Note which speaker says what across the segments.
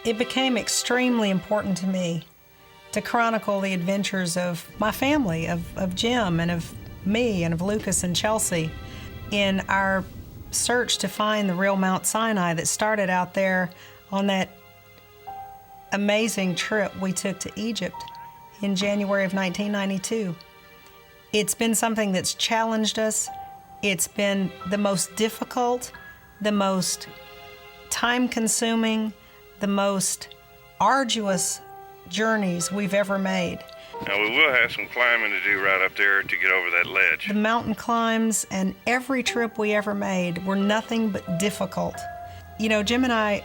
Speaker 1: It became extremely important to me to chronicle the adventures of my family, of Jim and of me and of Lucas and Chelsea in our search to find the real Mount Sinai that started out there on that amazing trip we took to Egypt in January of 1992. It's been something that's challenged us. It's been the most difficult, the most time-consuming, the most arduous journeys we've ever made.
Speaker 2: Now, we will have some climbing to do right up there to get over that ledge.
Speaker 1: The mountain climbs and every trip we ever made were nothing but difficult. You know, Jim and I,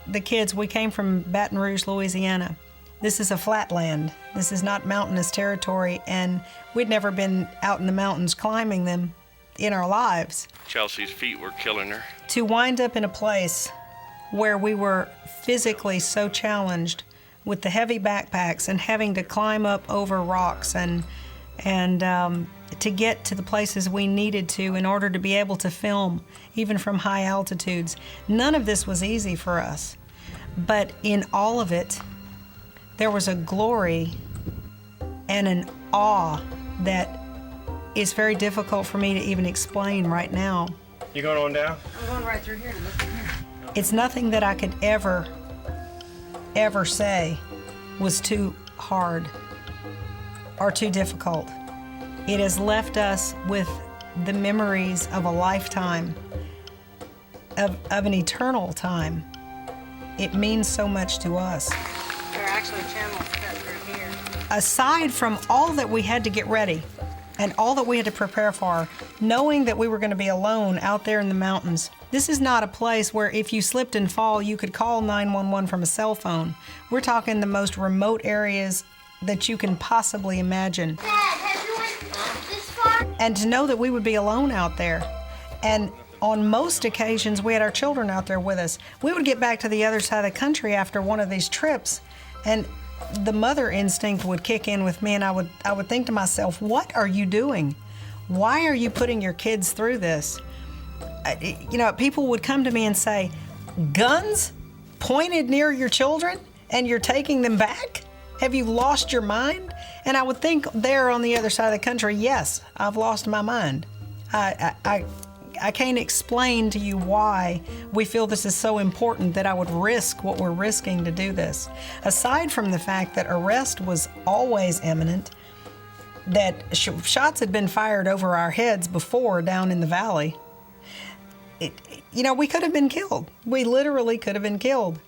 Speaker 1: the kids, we came from Baton Rouge, Louisiana. This is a flatland. This is not mountainous territory, and we'd never been out in the mountains climbing them in our lives.
Speaker 2: Chelsea's feet were killing her.
Speaker 1: To wind up in a place where we were physically so challenged with the heavy backpacks and having to climb up over rocks and to get to the places we needed to in order to be able to film, even from high altitudes. None of this was easy for us. But in all of it, there was a glory and an awe that is very difficult for me to even explain right now.
Speaker 3: You going on down?
Speaker 4: I'm going right through here. Look here.
Speaker 1: It's nothing that I could ever say was too hard or too difficult. It has left us with the memories of a lifetime, of an eternal time. It means so much to us.
Speaker 4: There are actually channels cut through here.
Speaker 1: Aside from all that we had to get ready and all that we had to prepare for, knowing that we were going to be alone out there in the mountains, this is not a place where if you slipped and fall, you could call 911 from a cell phone. We're talking the most remote areas that you can possibly imagine.
Speaker 5: Dad, have you went this far?
Speaker 1: And to know that we would be alone out there. And on most occasions, we had our children out there with us. We would get back to the other side of the country after one of these trips, and the mother instinct would kick in with me, and I would think to myself, what are you doing? Why are you putting your kids through this? You know, people would come to me and say, guns pointed near your children and you're taking them back? Have you lost your mind? And I would think there on the other side of the country, yes, I've lost my mind. I can't explain to you why we feel this is so important that I would risk what we're risking to do this. Aside from the fact that arrest was always imminent, that shots had been fired over our heads before down in the valley. You know, we could have been killed. We literally could have been killed.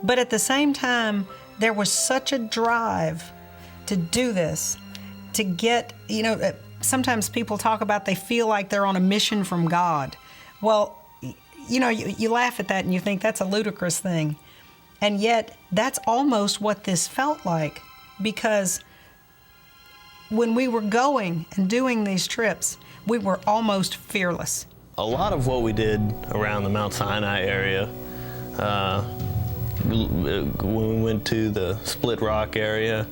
Speaker 1: But at the same time, there was such a drive to do this, to get, you know, sometimes people talk about they feel like they're on a mission from God. Well, you know, you laugh at that and you think that's a ludicrous thing. And yet, that's almost what this felt like, because when we were going and doing these trips, we were almost fearless.
Speaker 3: A lot of what we did around the Mount Sinai area, when we went to the Split Rock area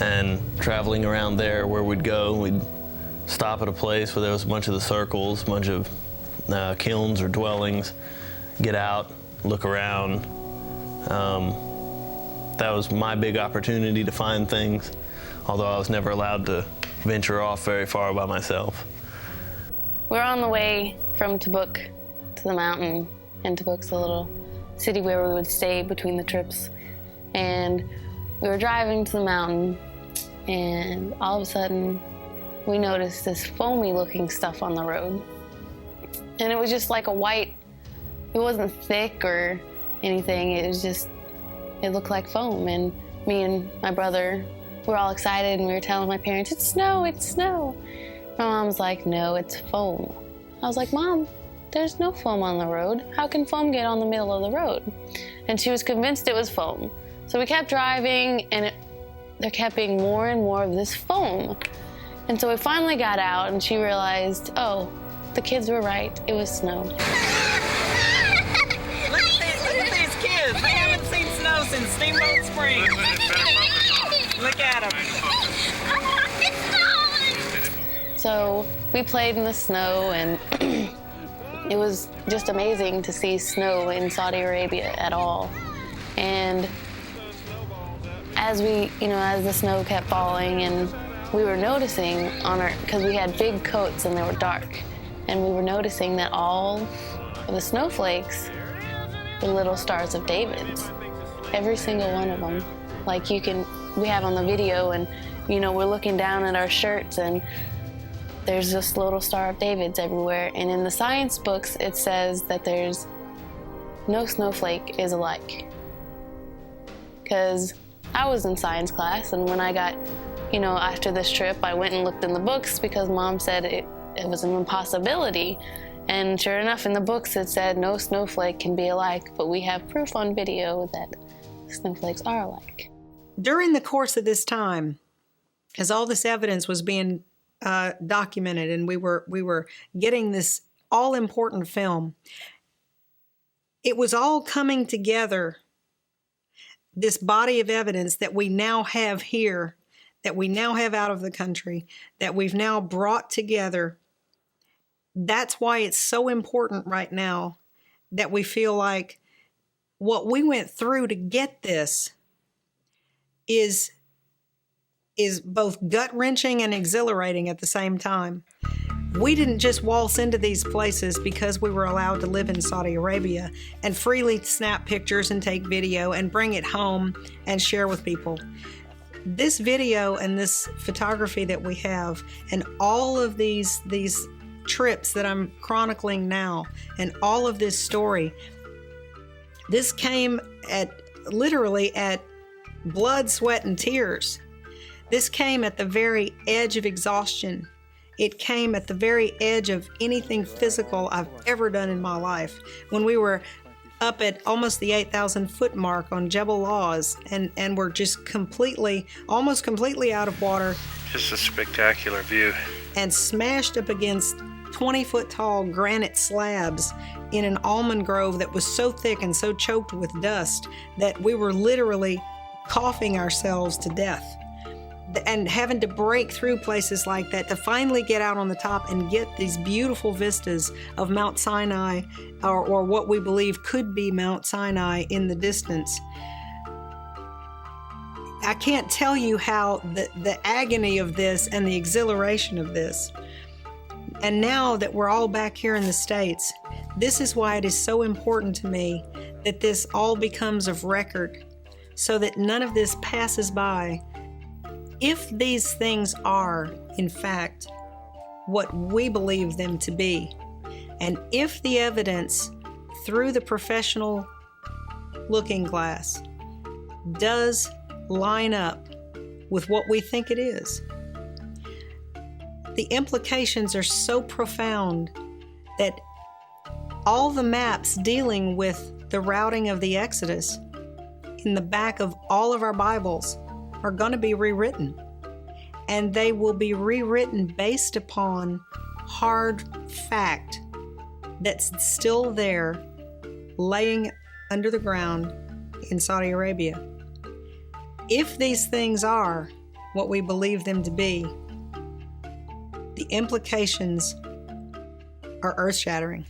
Speaker 3: and traveling around there where we'd go, we'd stop at a place where there was a bunch of the circles, a bunch of kilns or dwellings, get out, look around. That was my big opportunity to find things, although I was never allowed to venture off very far by myself.
Speaker 6: We're on the way from Tabuk to the mountain, and Tabuk's a little city where we would stay between the trips. And we were driving to the mountain, and all of a sudden, we noticed this foamy looking stuff on the road. And it was just like a white, it wasn't thick or anything, it was just, it looked like foam. And me and my brother were all excited, and we were telling my parents, it's snow, it's snow. My mom's like, no, it's foam. I was like, Mom, there's no foam on the road. How can foam get on the middle of the road? And she was convinced it was foam. So we kept driving, and there kept being more and more of this foam. And so we finally got out, and she realized, oh, the kids were right. It was snow.
Speaker 1: Look at these kids. They haven't seen snow since Steamboat Springs. Look at them.
Speaker 6: So we played in the snow, and it was just amazing to see snow in Saudi Arabia at all. And as as the snow kept falling, and we were noticing because we had big coats and they were dark, and we were noticing that all of the snowflakes were little stars of David's. Every single one of them. Like we have on the video, and we're looking down at our shirts and there's just little Star of David's everywhere. And in the science books, it says that there's no snowflake is alike. Because I was in science class, and when I got, after this trip, I went and looked in the books because Mom said it was an impossibility. And sure enough, in the books it said no snowflake can be alike, but we have proof on video that snowflakes are alike.
Speaker 1: During the course of this time, as all this evidence was being documented, and we were getting this all-important film, it was all coming together, this body of evidence that we now have here, that we now have out of the country, that we've now brought together. That's why it's so important right now that we feel like what we went through to get this is both gut-wrenching and exhilarating at the same time. We didn't just waltz into these places because we were allowed to live in Saudi Arabia and freely snap pictures and take video and bring it home and share with people. This video and this photography that we have, and all of these trips that I'm chronicling now, and all of this story, this came literally at blood, sweat, and tears. This came at the very edge of exhaustion. It came at the very edge of anything physical I've ever done in my life. When we were up at almost the 8,000 foot mark on Jebel Laws, and we're just almost completely out of water.
Speaker 2: Just a spectacular view.
Speaker 1: And smashed up against 20-foot tall granite slabs in an almond grove that was so thick and so choked with dust that we were literally coughing ourselves to death. And having to break through places like that to finally get out on the top and get these beautiful vistas of Mount Sinai, or what we believe could be Mount Sinai in the distance. I can't tell you how the agony of this and the exhilaration of this. And now that we're all back here in the States, this is why it is so important to me that this all becomes of record, so that none of this passes by. If these things are, in fact, what we believe them to be, and if the evidence through the professional looking glass does line up with what we think it is, the implications are so profound that all the maps dealing with the routing of the Exodus in the back of all of our Bibles are going to be rewritten. And they will be rewritten based upon hard fact that's still there, laying under the ground in Saudi Arabia. If these things are what we believe them to be, the implications are earth-shattering.